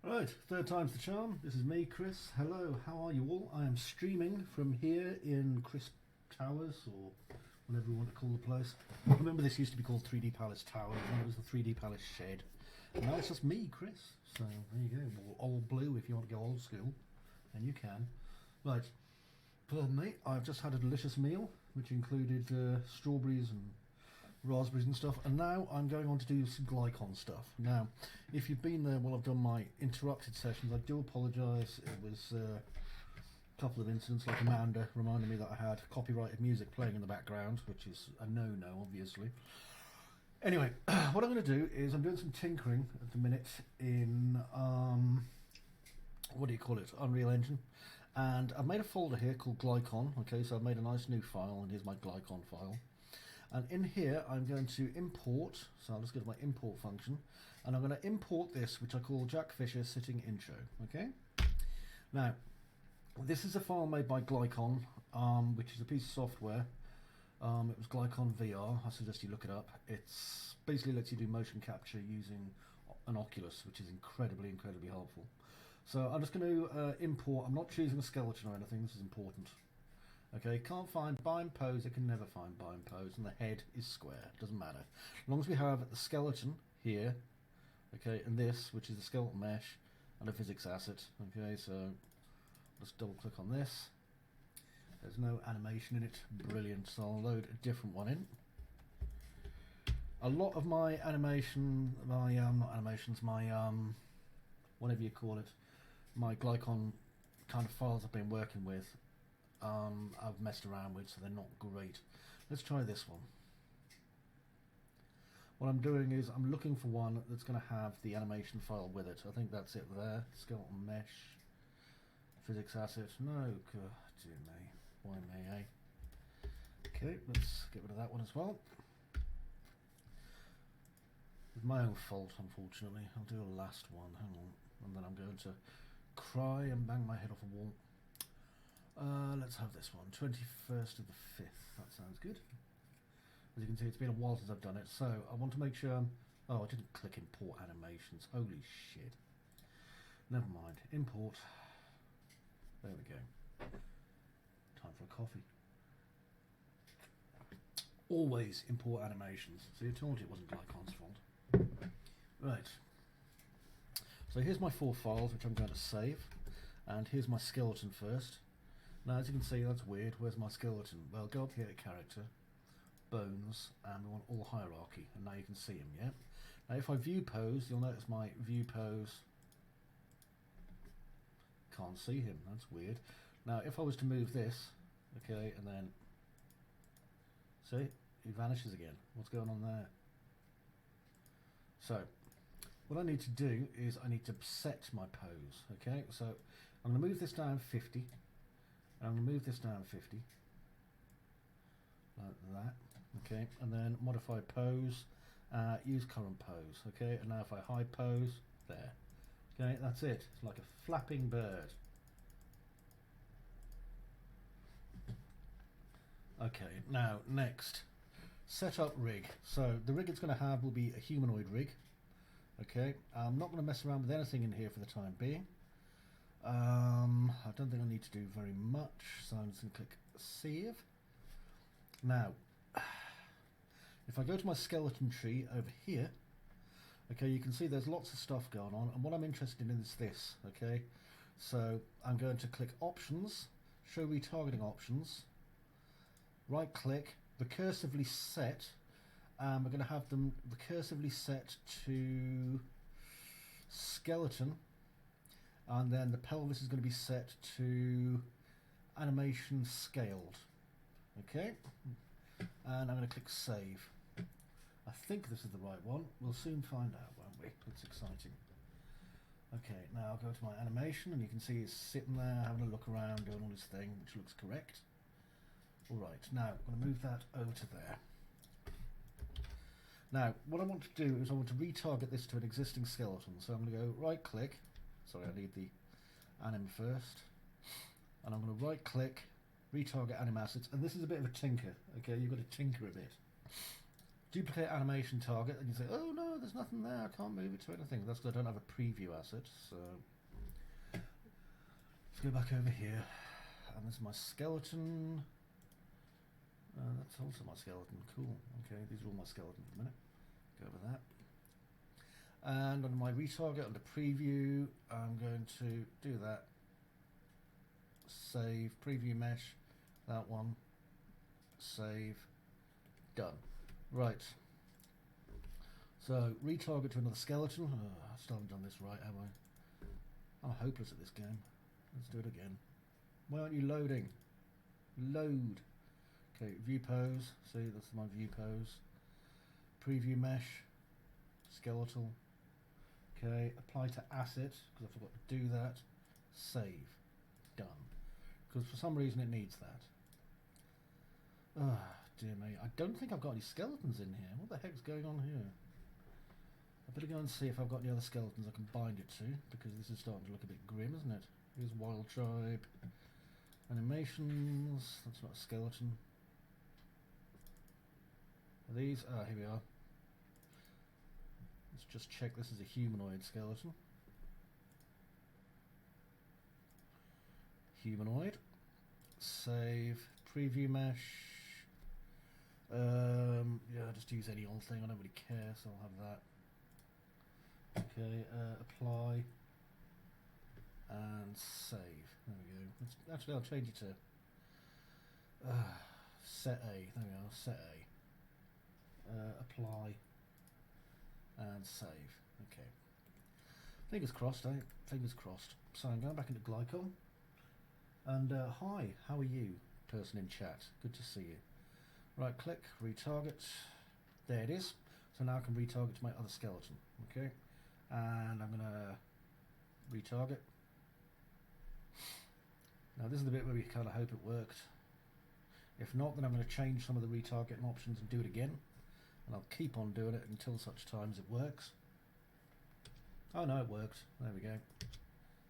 Right, third time's the charm. This is me, Chris. Hello, how are you all? I am streaming from here in Chris Towers, or whatever you want to call the place. Remember, this used to be called 3D Palace Towers, and it was the 3D Palace Shed. And now it's just me, Chris. So there you go. Or old blue, if you want to go old school, then you can. Right, pardon me. I've just had a delicious meal, which included strawberries and raspberries and stuff, and now I'm going on to do some glycon stuff. Now, if you've been there while I've done my interrupted sessions, I do apologise. It was a couple of incidents, like Amanda reminded me that I had copyrighted music playing in the background, which is a no-no, obviously. Anyway, what I'm going to do is I'm doing some tinkering at the minute in, what do you call it, Unreal Engine. And I've made a folder here called Glycon, okay, so I've made a nice new file, and here's my Glycon file. And in here, I'm going to import, so I'll just go to my import function, and I'm going to import this, which I call Jack Fisher Sitting Intro, okay? Now, this is a file made by Glycon, which is a piece of software. It was Glycon VR, I suggest you look it up. It's basically lets you do motion capture using an Oculus, which is incredibly, incredibly helpful. So I'm just going to import, I'm not choosing a skeleton or anything, this is important. Okay, can't find bind pose, it can never find bind pose, and the head is square, doesn't matter. As long as we have the skeleton here, okay, and this, which is the skeleton mesh, and a physics asset, okay, so let's double click on this. There's no animation in it, brilliant, so I'll load a different one in. A lot of my animation, my, not animations, my, whatever you call it, my Glycon kind of files I've been working with, I've messed around with, so they're not great. Let's try this one. What I'm doing is I'm looking for one that's going to have the animation file with it. I think that's it there. Skeleton mesh, physics asset. No, God, dear me. Why me, eh? Okay, let's get rid of that one as well. It's my own fault, unfortunately. I'll do a last one. Hang on. And then I'm going to cry and bang my head off a wall. Let's have this one, 21st of the 5th, that sounds good. As you can see, it's been a while since I've done it, so I want to make sure, oh, I didn't click import animations, holy shit. Never mind, import, there we go. Time for a coffee. Always import animations, so you told you it wasn't Glycon's fault. Right, so here's my 4 files, which I'm going to save, and here's my skeleton first. Now, as you can see, that's weird. Where's my skeleton? Well, go up here to character, bones, and we want all hierarchy. And now you can see him, yeah? Now, if I view pose, you'll notice my view pose. Can't see him. That's weird. Now, if I was to move this, okay, and then, see, he vanishes again. What's going on there? So, what I need to do is I need to set my pose, okay? So, I'm going to move this down 50. I'm going to move this down 50, like that, okay, and then modify pose, use current pose, okay, and now if I hide pose, there, okay, that's it, it's like a flapping bird. Okay, now next, set up rig. So the rig it's going to have will be a humanoid rig, okay, I'm not going to mess around with anything in here for the time being. I don't think I need to do very much, so I'm just going to click save. Now, if I go to my skeleton tree over here, okay, you can see there's lots of stuff going on, and what I'm interested in is this, okay? So I'm going to click options, show retargeting options, right click, recursively set, we're going to have them recursively set to skeleton, and then the pelvis is going to be set to animation scaled, okay, and I'm going to click save. I think this is the right one. We'll soon find out, won't we? It's exciting. Okay, now I'll go to my animation, and you can see it's sitting there having a look around, doing all this thing, which looks correct. Alright, now I'm going to move that over to there. Now, what I want to do is I want to retarget this to an existing skeleton, so I'm going to go right click. Sorry, I need the anim first, and I'm going to right click, retarget anim assets, and this is a bit of a tinker, okay, you've got to tinker a bit. duplicate animation target, and you say, oh no, there's nothing there, I can't move it to anything. That's because I don't have a preview asset. So let's go back over here, and this is my skeleton. That's also my skeleton. Cool. Okay, these are all my skeletons in a minute. Go over that. And on my retarget, under preview, I'm going to do that. Save, preview mesh, that one. Save, done. Right. So, retarget to another skeleton. Oh, I still haven't done this right, have I? I'm hopeless at this game. Let's do it again. Why aren't you loading? Load. Okay, view pose. See, that's my view pose. Preview mesh. Skeletal. Okay, apply to asset, because I forgot to do that. Save. Done. Because for some reason it needs that. Ah, dear me. I don't think I've got any skeletons in here. What the heck's going on here? I better go and see if I've got any other skeletons I can bind it to, because this is starting to look a bit grim, isn't it? Here's Wild Tribe. Animations. That's not a skeleton. Are these? Ah, here we are. Let's just check this is a humanoid skeleton. Humanoid. Save. Preview mesh. Yeah, just use any old thing. I don't really care, so I'll have that. Okay, apply. And save. There we go. Actually, I'll change it to set A. There we are. Set A. Apply. And save. Okay. Fingers crossed, eh? Fingers crossed. So I'm going back into Glycon. And hi, how are you, person in chat? Good to see you. Right click, retarget. There it is. So now I can retarget to my other skeleton. Okay. And I'm going to retarget. Now this is the bit where we kind of hope it worked. If not, then I'm going to change some of the retargeting options and do it again. And I'll keep on doing it until such times it works. Oh no, it worked. There we go.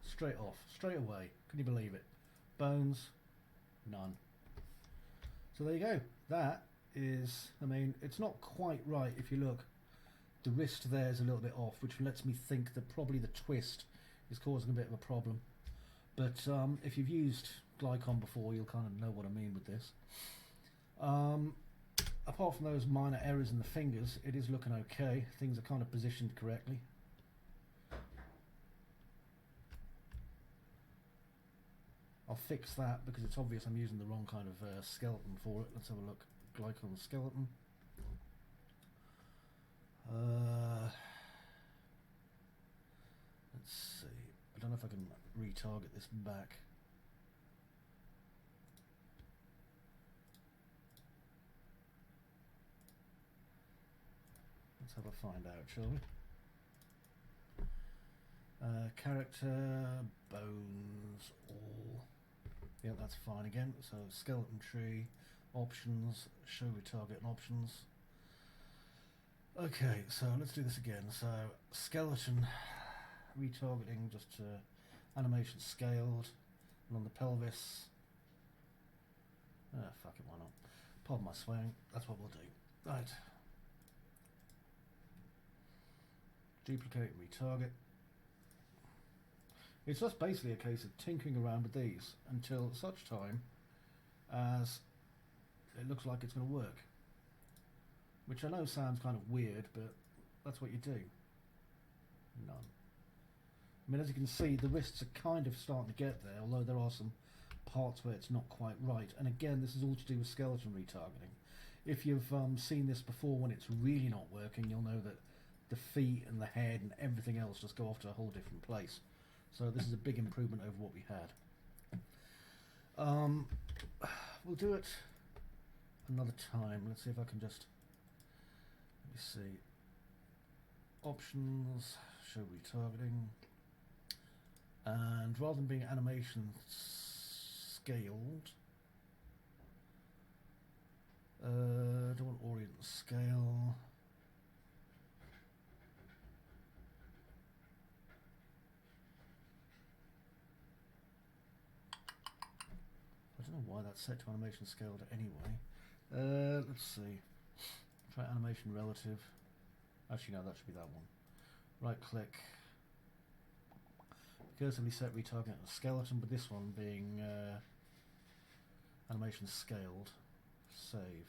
Straight off, straight away. Can you believe it? Bones, none. So there you go. That is, I mean, it's not quite right if you look. The wrist there is a little bit off, which lets me think that probably the twist is causing a bit of a problem. But if you've used Glycon before, you'll kind of know what I mean with this. Apart from those minor errors in the fingers, it is looking okay. Things are kind of positioned correctly. I'll fix that because it's obvious I'm using the wrong kind of skeleton for it. Let's have a look. Glycon skeleton. Let's see. I don't know if I can retarget this back. Let's have a find out, shall we? Character, bones, all. Yeah, that's fine again. So skeleton tree, options, show retarget and options. Okay, so let's do this again. So skeleton retargeting, just animation scaled, and on the pelvis. Fuck it, why not? Pardon my swearing. That's what we'll do. Right. Duplicate, retarget. It's just basically a case of tinkering around with these until such time as it looks like it's going to work. Which I know sounds kind of weird, but that's what you do. None. I mean, as you can see, the wrists are kind of starting to get there, although there are some parts where it's not quite right. And again, this is all to do with skeleton retargeting. If you've seen this before when it's really not working, you'll know that the feet and the head and everything else just go off to a whole different place. So this is a big improvement over what we had. We'll do it another time. Let's see if I can just, let me see, options, show retargeting, and rather than being animation scaled, don't want orient scale. I don't know why that's set to animation scaled anyway. Let's see. Try animation relative. Actually, no, that should be that one. Right click. Cursively set retarget a skeleton, but this one being animation scaled. Save.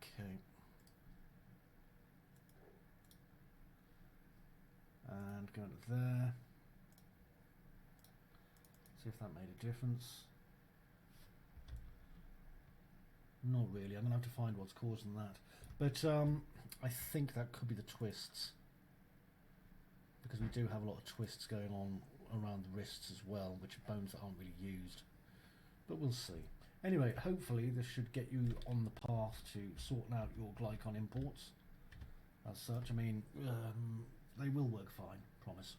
Okay. And go into there. See if that made a difference. Not really. I'm going to have to find what's causing that. But I think that could be the twists. Because we do have a lot of twists going on around the wrists as well, which are bones that aren't really used. But we'll see. Anyway, hopefully this should get you on the path to sorting out your Glycon imports. As such, I mean, they will work fine, promise.